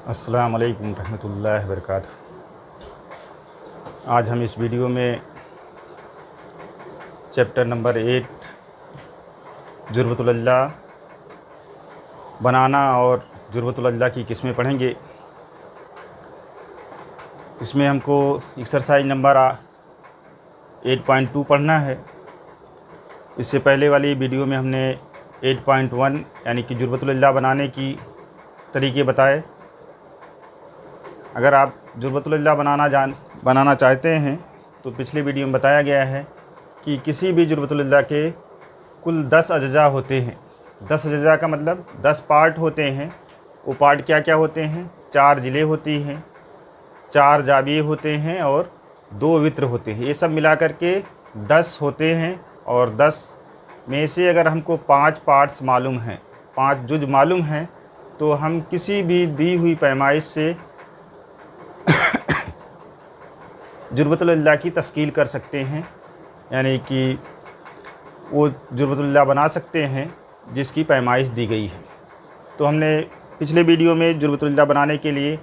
अस्सलाम वालेकुम रहमतुल्लाहि व बरकातुहू। आज हम इस वीडियो में चैप्टर नंबर 8 ज़ुर्बतुल अज़्ला बनाना और ज़ुर्बतुल अज़्ला की किस्में पढ़ेंगे। इसमें हमको एक्सरसाइज नंबर 8.2 पढ़ना है। इससे पहले वाली वीडियो में हमने 8.1 यानी कि ज़ुर्बतुल अज़्ला बनाने की तरीके बताए। अगर आप ज़ुर्बतुल अज़्ला बनाना चाहते हैं तो पिछली वीडियो में बताया गया है कि किसी भी ज़ुर्बतुल अज़्ला के कुल 10 अज्जा होते हैं। 10 अज्जा का मतलब 10 पार्ट होते हैं। वो पार्ट क्या क्या होते हैं? 4 ज़िले होती हैं, 4 जाबिये होते हैं और 2 वित्र होते हैं। ये सब मिला कर के 10 होते हैं। और 10 में से अगर हमको 5 पार्ट्स मालूम हैं, 5 जुज़ मालूम हैं, तो हम किसी भी दी हुई पैमाइश से ज़ुर्बतुल अज़्ला की तश्कील कर सकते हैं, यानी कि वो ज़ुर्बतुल अज़्ला बना सकते हैं जिसकी पैमाइश दी गई है। तो हमने पिछले वीडियो में ज़ुर्बतुल अज़्ला बनाने के लिए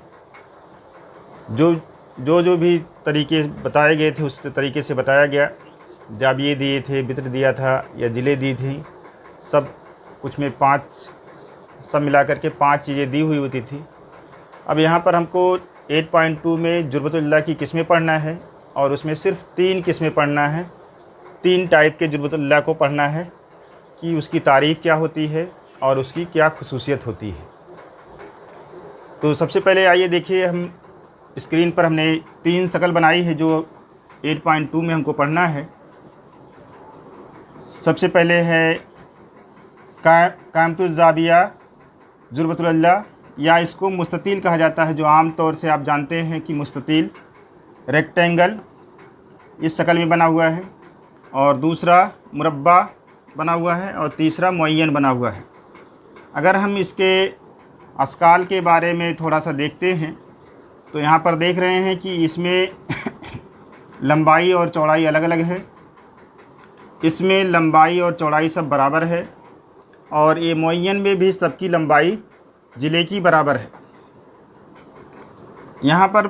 जो भी तरीके बताए गए थे उस तरीके से बताया गया। जाबिये दिए थे, वित्र दिया था या ज़िले दी थी, सब कुछ में 5 सब मिला कर के 5 चीज़ें दी हुई होती थी। अब यहाँ पर हमको 8.2 में ज़ुर्बतुल अज़्ला की किस्में पढ़ना है और उसमें सिर्फ 3 किस्में पढ़ना है। 3 टाइप के ज़ुर्बतुल अज़्ला को पढ़ना है कि उसकी तारीफ़ क्या होती है और उसकी क्या खुसूसियत होती है। तो सबसे पहले आइए देखिए, हम स्क्रीन पर हमने 3 शक्ल बनाई है जो 8.2 में हमको पढ़ना है। सबसे पहले है कायमतुज़ ज़ाबिया ज़ुर्बतुल अज़्ला, या इसको मुस्ततील कहा जाता है, जो आम तौर से आप जानते हैं कि मुस्ततील रेक्टेंगल इस शक्ल में बना हुआ है, और दूसरा मुरब्बा बना हुआ है, और तीसरा मुअय्यन बना हुआ है। अगर हम इसके अशकाल के बारे में थोड़ा सा देखते हैं तो यहाँ पर देख रहे हैं कि इसमें लंबाई और चौड़ाई अलग अलग है। इसमें लंबाई और चौड़ाई सब बराबर है, और ये मुअय्यन में भी सबकी लंबाई ज़िले की बराबर है। यहाँ पर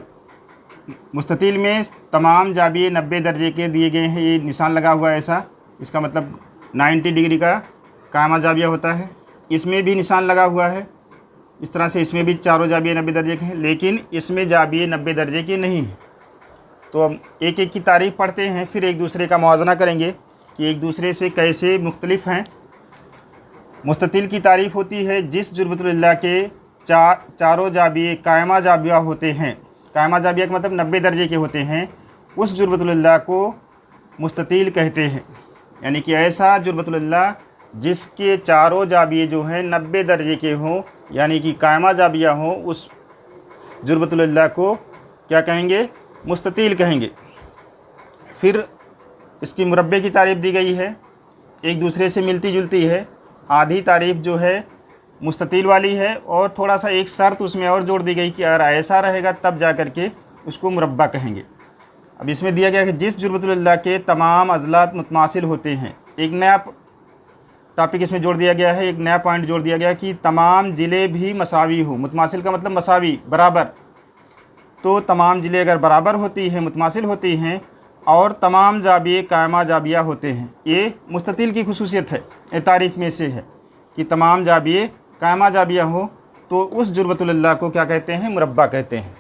मुस्ततील में तमाम जाबिये 90 दर्जे के दिए गए हैं। ये निशान लगा हुआ है ऐसा, इसका मतलब 90 डिग्री का कायमा जाबिया होता है। इसमें भी निशान लगा हुआ है इस तरह से, इसमें भी चारों जाबिये 90 दर्जे के हैं, लेकिन इसमें जाबिये 90 दर्जे के नहीं हैं। तो हम एक एक की तारीफ़ पढ़ते हैं, फिर एक दूसरे का मुआवजना करेंगे कि एक दूसरे से कैसे मुख्तलिफ हैं। मुस्ततील की तारीफ़ होती है जिस ज़ुर्बतुल अज़्ला के चारों जाबिये कायमा जाबिया होते हैं। कायमा जाबिया का मतलब 90 दर्जे के होते हैं। उस ज़ुर्बतुल अज़्ला को मुस्ततील कहते हैं, यानी कि ऐसा ज़ुर्बतुल अज़्ला जिसके चारों जाबिये जो हैं 90 दर्जे के हों, यानी कि कायमा जाबिया हों, उस ज़ुर्बतुल अज़्ला को क्या कहेंगे? मुस्ततील कहेंगे। फिर इसकी मुरब्बे की तारीफ़ दी गई है, एक दूसरे से मिलती जुलती है। आधी तारीफ़ जो है मुस्ततील वाली है, और थोड़ा सा एक शर्त उसमें और जोड़ दी गई कि अगर ऐसा रहेगा तब जा कर के उसको मुरब्बा कहेंगे। अब इसमें दिया गया कि जिस ज़ुर्बतुल अज़्ला के तमाम अज़लात मुतमासिल होते हैं, एक नया टॉपिक इसमें जोड़ दिया गया है, एक नया पॉइंट जोड़ दिया गया कि तमाम ज़िले भी मसावी हो। मुतमासिल का मतलब मसावी, बराबर। तो तमाम ज़िले अगर बराबर होती हैं, मुतमासिल होती हैं, और तमाम जाबिये कायमा जाबिया होते हैं, ये मुस्ततील की खुसूसियत है। ये तारीफ़ में से है कि तमाम जाबिये कायमा जाबिया हो, तो उस ज़ुर्बतुल अज़्ला को क्या कहते हैं? मुरब्बा कहते हैं।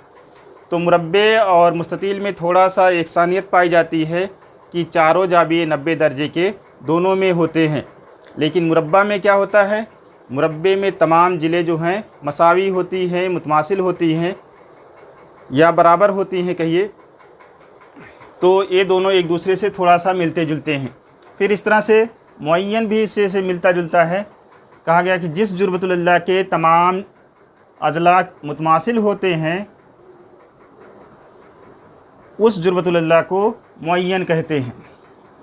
तो मुरब्बे और मुस्ततील में थोड़ा सा एकसानियत पाई जाती है कि चारों जाबिये 90 दर्जे के दोनों में होते हैं, लेकिन मुरब्बा में क्या होता है? मुरब्बे में तमाम ज़िले जो हैं मसावी होती हैं, मुतमासिल होती हैं, या बराबर होती हैं कहिए। तो ये दोनों एक दूसरे से थोड़ा सा मिलते जुलते हैं। फिर इस तरह से मुअय्यन भी इससे से मिलता जुलता है। कहा गया कि जिस ज़ुर्बतुल अज़्ला के तमाम अज़ला मुतमासिल होते हैं, उस ज़ुर्बतुल अज़्ला को मुअय्यन कहते हैं।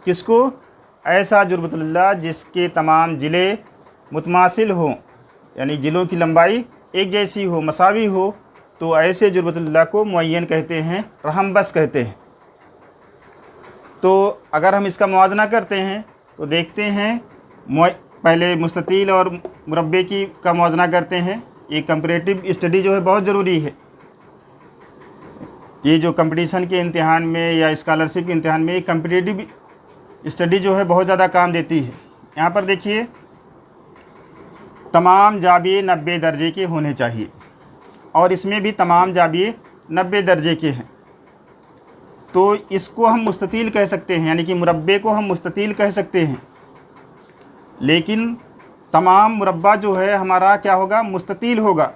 किसको? ऐसा ज़ुर्बतुल अज़्ला जिसके तमाम ज़िले मुतमासिल हों, यानी ज़िलों की लंबाई एक जैसी हो, मसावी हो, तो ऐसे ज़ुर्बतुल अज़्ला को मुअय्यन कहते हैं, रहम बस कहते हैं। तो अगर हम इसका मुआवजना करते हैं तो देखते हैं, पहले मुस्ततील और मुरब्बे का मुआवजना करते हैं। ये कंपैरेटिव स्टडी जो है बहुत ज़रूरी है। ये जो कंपटीशन के इम्तिहान में या स्कॉलरशिप के इम्तिहान में ये कंपैरेटिव स्टडी जो है बहुत ज़्यादा काम देती है। यहाँ पर देखिए, तमाम जाविये 90 दर्जे के होने चाहिए, और इसमें भी तमाम जाविये 90 दर्जे के हैं। तो इसको हम मुस्ततील कह सकते हैं, यानी कि मुरब्बे को हम मुस्ततील कह सकते हैं। लेकिन तमाम मुरब्बा जो है हमारा क्या होगा, मुस्ततील होगा।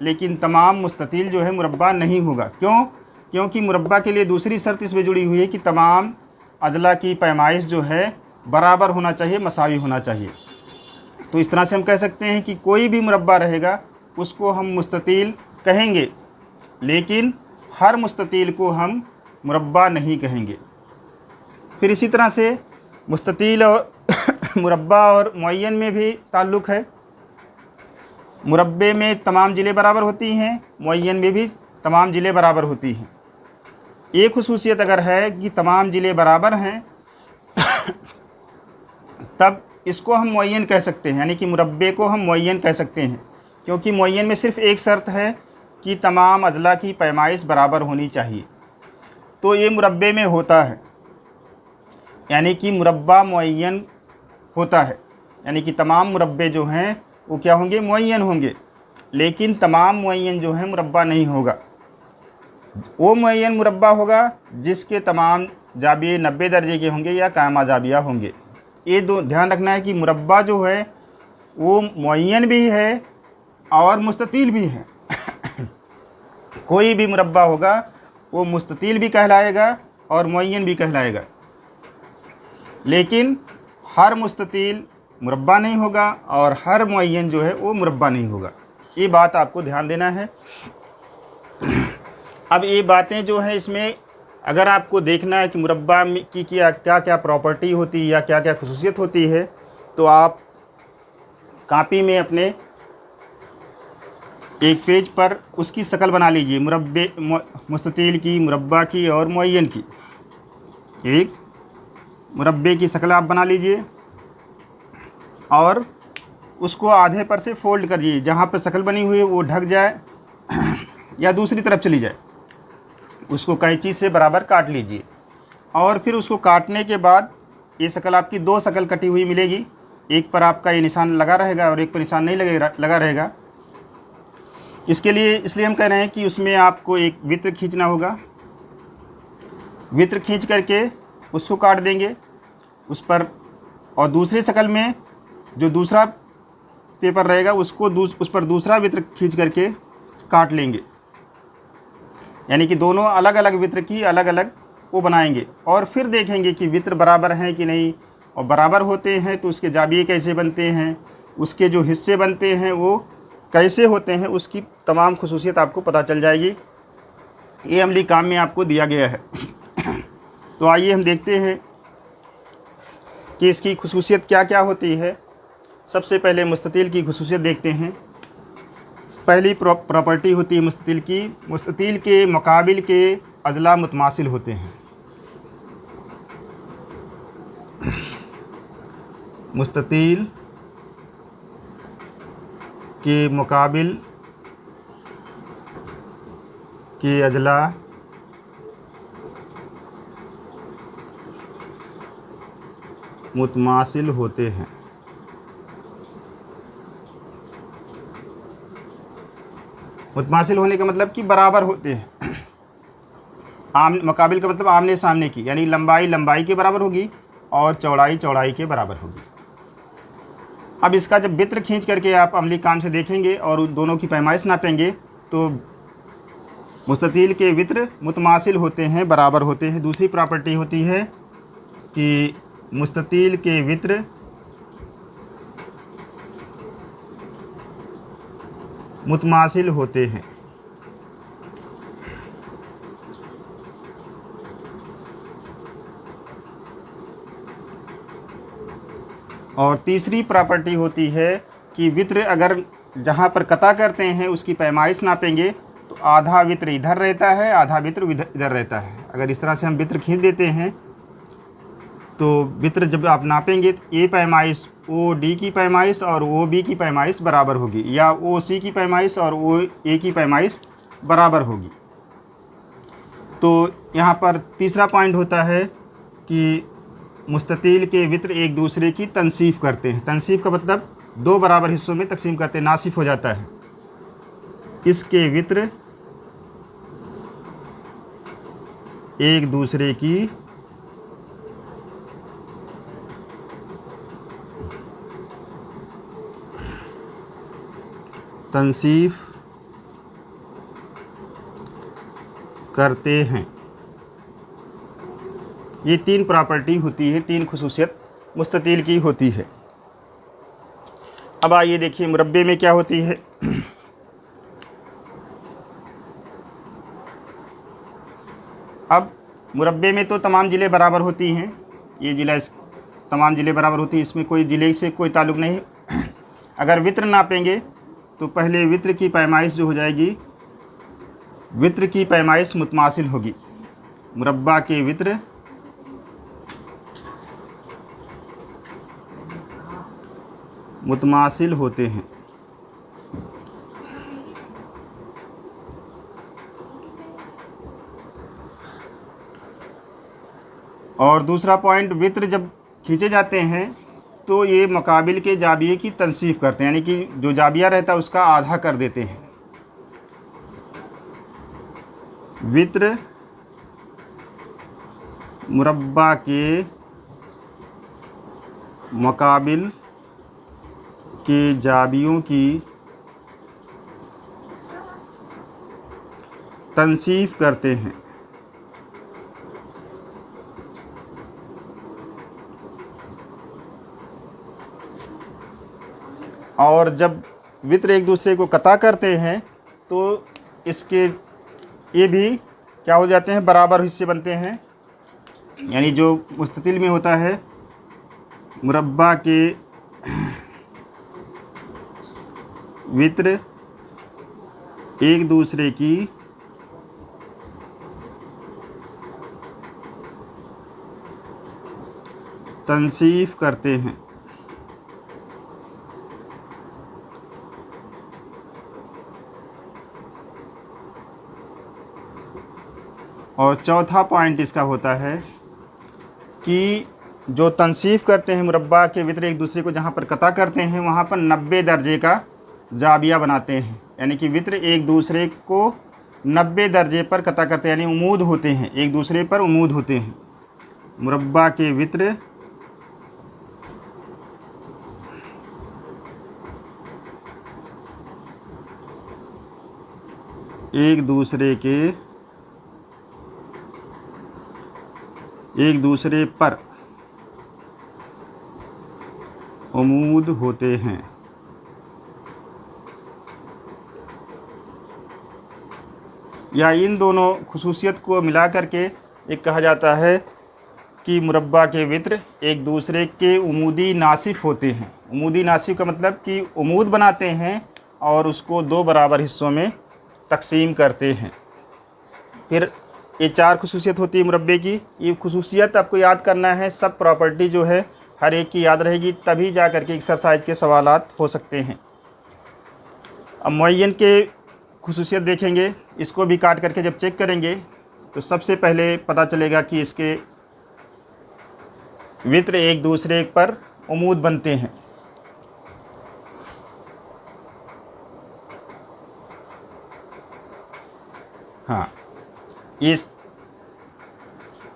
लेकिन तमाम मुस्ततील जो है मुरब्बा नहीं होगा। क्यों? क्योंकि मुरब्बा के लिए दूसरी शर्त इसमें जुड़ी हुई है कि तमाम अजला की पैमाइश जो है बराबर होना चाहिए, मसावी होना चाहिए। तो इस तरह से हम कह सकते हैं कि कोई भी मुरब्बा रहेगा उसको हम मुस्ततील कहेंगे, लेकिन हर मुस्ततील को हम मुरब्बा नहीं कहेंगे। फिर इसी तरह से मुस्ततील और मुरब्बा और मुअय्यन में भी ताल्लुक़ है। मुरब्बे में तमाम जिले बराबर होती हैं, मुअय्यन में भी तमाम जिले बराबर होती हैं। एक खुसूसियत अगर है कि तमाम जिले बराबर हैं तब इसको हम मुअय्यन कह सकते हैं, यानी कि मुरब्बे को हम मुअय्यन कह सकते हैं। क्योंकि मुअय्यन में सिर्फ़ एक शर्त है कि तमाम अजला की पैमाइश बराबर होनी चाहिए। तो ये मुरब्बे में होता है, यानी कि मुरब्बा मुअय्यन होता है, यानी कि तमाम मुरब्बे जो हैं वो क्या होंगे, मुअय्यन होंगे। लेकिन तमाम मुअय्यन जो है मुरब्बा नहीं होगा। वो मुअय्यन मुरब्बा होगा जिसके तमाम जाविये 90 दर्जे के होंगे या कायमा जाविया होंगे। ये दो ध्यान रखना है कि मुरब्बा जो है वो मुअय्यन भी है और मुस्ततील भी है। कोई भी मुरब्बा होगा वो मुस्ततील भी कहलाएगा और मुअय्यन भी कहलाएगा। लेकिन हर मुस्ततील मुरब्बा नहीं होगा और हर मुअय्यन जो है वो मुरब्बा नहीं होगा। ये बात आपको ध्यान देना है। अब ये बातें जो है इसमें अगर आपको देखना है कि मुरब्बा की क्या क्या प्रॉपर्टी होती है या क्या क्या खुसूसियत होती है, तो आप कॉपी में अपने एक पेज पर उसकी शक्ल बना लीजिए, मुरब्बे मुस्ततील की, मुरब्बा की और मुअय्यन की। एक मुरब्बे की शक्ल आप बना लीजिए और उसको आधे पर से फोल्ड करिए, जहाँ पर शक्ल बनी हुई है वो ढक जाए या दूसरी तरफ चली जाए। उसको कैंची से बराबर काट लीजिए और फिर उसको काटने के बाद ये शक्ल आपकी दो शक्ल कटी हुई मिलेगी। एक पर आपका ये निशान लगा रहेगा और एक पर निशान नहीं लगा रहेगा। इसके लिए इसलिए हम कह रहे हैं कि उसमें आपको एक वित्र खींचना होगा। वित्र खींच करके उसको काट देंगे उस पर, और दूसरी शक्ल में जो दूसरा पेपर रहेगा उसको उस पर दूसरा वित्र खींच करके काट लेंगे। यानी कि दोनों अलग अलग वित्र की अलग अलग वो बनाएंगे और फिर देखेंगे कि वित्र बराबर हैं कि नहीं, और बराबर होते हैं तो उसके जाविये कैसे बनते हैं, उसके जो हिस्से बनते हैं वो कैसे होते हैं, उसकी तमाम खुसूसियत आपको पता चल जाएगी। ये अमली काम में आपको दिया गया है। तो आइए हम देखते हैं कि इसकी खुसूसियत क्या क्या होती है। सबसे पहले मुस्ततील की खुसूसियत देखते हैं। पहली प्रॉपर्टी होती है मुस्ततील की, मुस्ततील के मुकाबिल के अजला मुतमासिल होते हैं। मुस्ततील के मुकाबिल के अजला मुतमासिल होते हैं। मुतमासिल होने का मतलब कि बराबर होते हैं। मुकाबिल का मतलब आमने सामने की, यानी लंबाई लंबाई के बराबर होगी और चौड़ाई चौड़ाई के बराबर होगी। अब इसका जब वित्र खींच करके आप अमली काम से देखेंगे और दोनों की पैमाइश नापेंगे तो मुस्ततील के वित्र मुतमासिल होते हैं, बराबर होते हैं। दूसरी प्रॉपर्टी होती है कि मुस्ततील के वित्र मुतमासिल होते हैं। और तीसरी प्रॉपर्टी होती है कि वित्र अगर जहाँ पर कता करते हैं उसकी पैमाइश नापेंगे तो आधा वित्र इधर रहता है, आधा वित्र इधर रहता है। अगर इस तरह से हम वित्र खींच देते हैं तो वित्र जब आप नापेंगे तो ये पैमाइश ओ डी की पैमाइश और ओ बी की पैमाइश बराबर होगी, या ओ सी की पैमाइश और ओ ए की पैमाइश बराबर होगी। तो यहाँ पर तीसरा पॉइंट होता है कि मुस्ततील के वित्र एक दूसरे की तनसीफ करते हैं। तनसीफ का मतलब दो बराबर हिस्सों में तकसीम करते हैं, नासिफ हो जाता है। इसके वित्र एक दूसरे की तनसीफ करते हैं। ये तीन प्रॉपर्टी होती है, तीन खुसूसियत मुस्ततील की होती है। अब आइए देखिए मुरब्बे में क्या होती है। अब मुरब्बे में तो तमाम ज़िले बराबर होती हैं, ये ज़िला तमाम ज़िले बराबर होती हैं, इसमें कोई ज़िले से कोई ताल्लुक़ नहीं। अगर वित्र नापेंगे तो पहले वित्र की पैमाइश जो हो जाएगी, वित्र की पैमाइश मुतमासिल होगी। मुरब्बा के वित्र मुतमासिल होते हैं। और दूसरा पॉइंट, वित्र जब खींचे जाते हैं तो ये मुकाबिल के जाबिये की तनसीफ करते हैं, यानी कि जो जाबिया रहता है उसका आधा कर देते हैं। वित्र मुरब्बा के मुकाबिल के जाबियों की तनसीफ करते हैं। और जब वित्र एक दूसरे को कता करते हैं तो इसके ये भी क्या हो जाते हैं, बराबर हिस्से बनते हैं। यानी जो मुस्ततिल में होता है, मुरब्बा के वित्र एक दूसरे की तनसीफ करते हैं। और चौथा पॉइंट इसका होता है कि जो तनसीफ करते हैं मुरब्बा के वित्र एक दूसरे को जहाँ पर कता करते हैं वहाँ पर 90 दर्जे का जाबिया बनाते हैं। यानी कि वित्र एक दूसरे को 90 दर्जे पर कता करते हैं, यानी उमूद होते हैं, एक दूसरे पर उमूद होते हैं। मुरब्बा के वित्र एक दूसरे पर उमूद होते हैं। या इन दोनों खुसूसियत को मिला करके एक कहा जाता है कि मुरब्बा के वित्र एक दूसरे के उमूदी नासिफ होते हैं। उमूदी नासिफ का मतलब कि उमूद बनाते हैं और उसको दो बराबर हिस्सों में तकसीम करते हैं। फिर ये चार खुसूसियत होती है मुरब्बे की। ये खुसूसियत आपको याद करना है, सब प्रॉपर्टी जो है हर एक की याद रहेगी, तभी जा कर के एक्सरसाइज के सवालात हो सकते हैं। अब मुअय्यन के खुसूसियत देखेंगे, इसको भी काट करके जब चेक करेंगे तो सबसे पहले पता चलेगा कि इसके वित्र एक दूसरे पर उमूद बनते हैं। हाँ, इस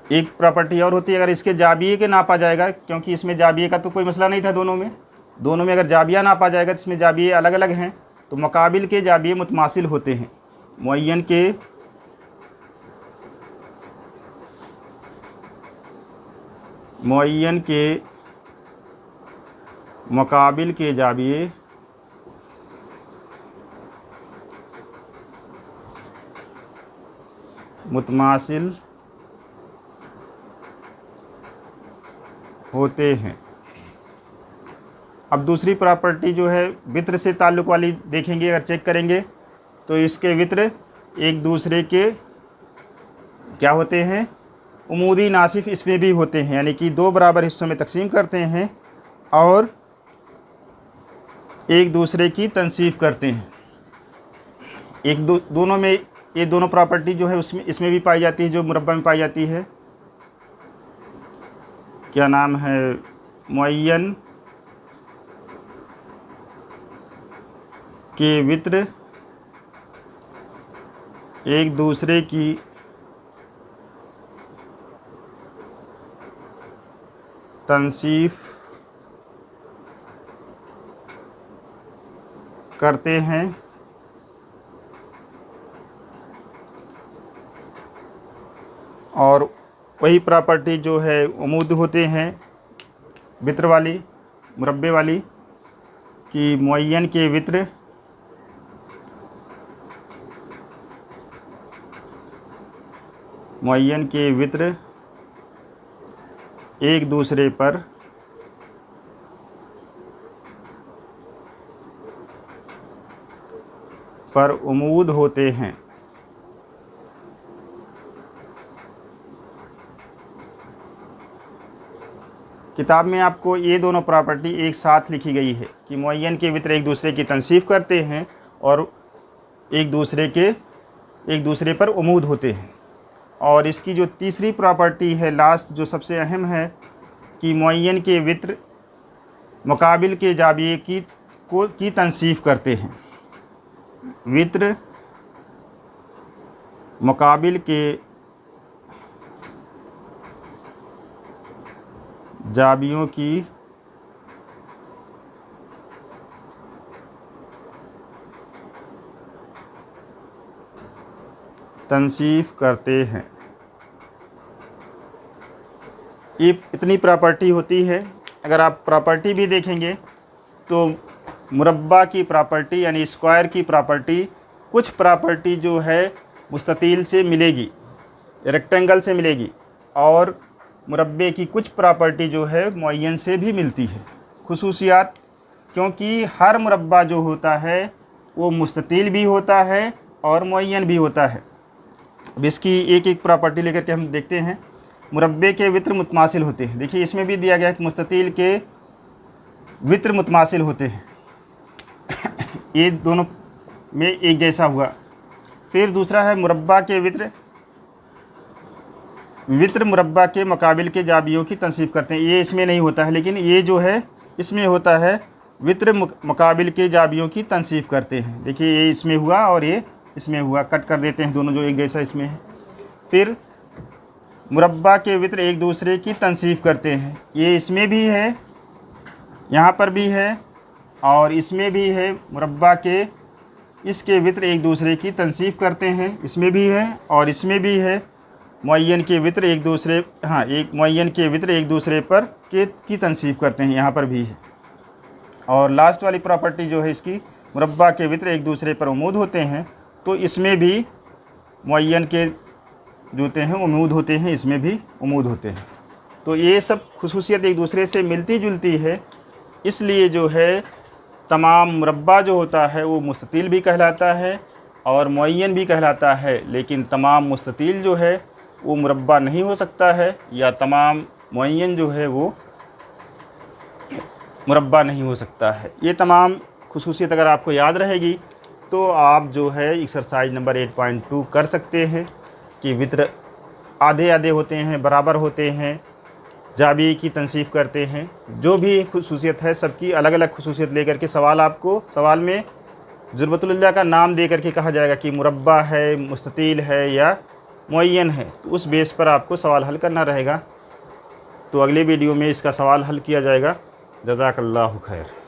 एक प्रॉपर्टी और होती है, अगर इसके जाबिये के नापा जाएगा, क्योंकि इसमें जाबिये का तो कोई मसला नहीं था, दोनों में अगर जाबिया नापा जाएगा तो इसमें जाबिये अलग अलग हैं, तो मुकाबिल के जाबिये मुतमासिल होते हैं। मुअय्यन के मुकाबिल के जाबिये मुतमासिल होते हैं। अब दूसरी प्रॉपर्टी जो है वित्र से ताल्लुक़ वाली देखेंगे, अगर चेक करेंगे तो इसके वित्र एक दूसरे के क्या होते हैं, उमूदी नासिफ इसमें भी होते हैं, यानी कि दो बराबर हिस्सों में तकसीम करते हैं और एक दूसरे की तनसीफ करते हैं। दोनों में ये दोनों प्रॉपर्टी जो है उसमें इसमें भी पाई जाती है, जो मुरब्बा में पाई जाती है। क्या नाम है? मुअय्यन के वित्र एक दूसरे की तनसीफ करते हैं और वही प्रॉपर्टी जो है उमूद होते हैं वित्र वाली, मुरब्बे वाली, कि मुअय्यन के वित्र एक दूसरे पर उमूद होते हैं। किताब में आपको ये दोनों प्रॉपर्टी एक साथ लिखी गई है कि मुअय्यन के वित्र एक दूसरे की तनसीफ करते हैं और एक दूसरे पर उमूद होते हैं। और इसकी जो तीसरी प्रॉपर्टी है, लास्ट, जो सबसे अहम है, कि मुअय्यन के वित्र मुकाबिल के जाबिये की तनसीफ करते हैं। वित्र मुकाबिल के जाबियों की तनसीफ करते हैं। ये इतनी प्रॉपर्टी होती है। अगर आप प्रॉपर्टी भी देखेंगे तो मुरब्बा की प्रॉपर्टी यानी स्क्वायर की प्रॉपर्टी, कुछ प्रॉपर्टी जो है मुस्ततील से मिलेगी, रेक्टेंगल से मिलेगी, और मुरब्बे की कुछ प्रॉपर्टी जो है मुअय्यन से भी मिलती है। खुसूसियात, क्योंकि हर मुरब्बा जो होता है वो मुस्ततील भी होता है और मुअय्यन भी होता है। अब इसकी एक एक प्रॉपर्टी लेकर के हम देखते हैं। मुरब्बे के वित्र मुतमासिल होते हैं। देखिए इसमें भी दिया गया है कि मुस्ततील के वित्र मुतमासिल होते हैं। ये दोनों में एक जैसा हुआ। फिर दूसरा है मुरब्बा के वित्र मुरब्बा के मुकाबिल के जाबियों की तनसीफ करते हैं। ये इसमें नहीं होता है, लेकिन ये जो है इसमें होता है, वित्र मुकाबिल के जाबियों की तनसीफ करते हैं। देखिए ये इसमें हुआ और ये इसमें हुआ, कट कर देते हैं दोनों जो एक जैसा इसमें है। फिर मुरब्बा के वित्र एक दूसरे की तनसीफ करते हैं। ये इसमें भी है, यहाँ पर भी है और इसमें भी है। मुरब्बा के इसके वित्र एक दूसरे की तनसीफ करते हैं, इसमें भी है और इसमें भी है। मुअय्यन के वित्र एक दूसरे पर की तनसीफ करते हैं, यहाँ पर भी है। और लास्ट वाली प्रॉपर्टी जो है इसकी, मुरब्बा के वित्र एक दूसरे पर उमूद होते हैं, तो इसमें भी मुअय्यन के जो होते हैं उमूद होते हैं, इसमें भी उमूद होते हैं। तो ये सब खुसूसियत एक दूसरे से मिलती जुलती है, इसलिए जो है तमाम मुरब्बा जो होता है वो मुस्ततील भी कहलाता है और मुअय्यन भी कहलाता है। लेकिन तमाम मुस्ततील जो है वो मुरब्बा नहीं हो सकता है, या तमाम मुअय्यन जो है वो मुरब्बा नहीं हो सकता है। ये तमाम खुसूसियत अगर आपको याद रहेगी तो आप जो है एक्सरसाइज नंबर 8.2 कर सकते हैं कि वित्र आधे आधे होते हैं, बराबर होते हैं, जाबिये की तनसीफ करते हैं। जो भी खुसूसियत है सबकी अलग अलग खुसूसियत लेकर के सवाल में ज़ुरबतुल्लाह का नाम दे करके कहा जाएगा कि मुरब्बा है, मुस्ततील है या मुअय्यन है। तो उस बेस पर आपको सवाल हल करना रहेगा। तो अगले वीडियो में इसका सवाल हल किया जाएगा। जज़ाकल्लाहु खैर।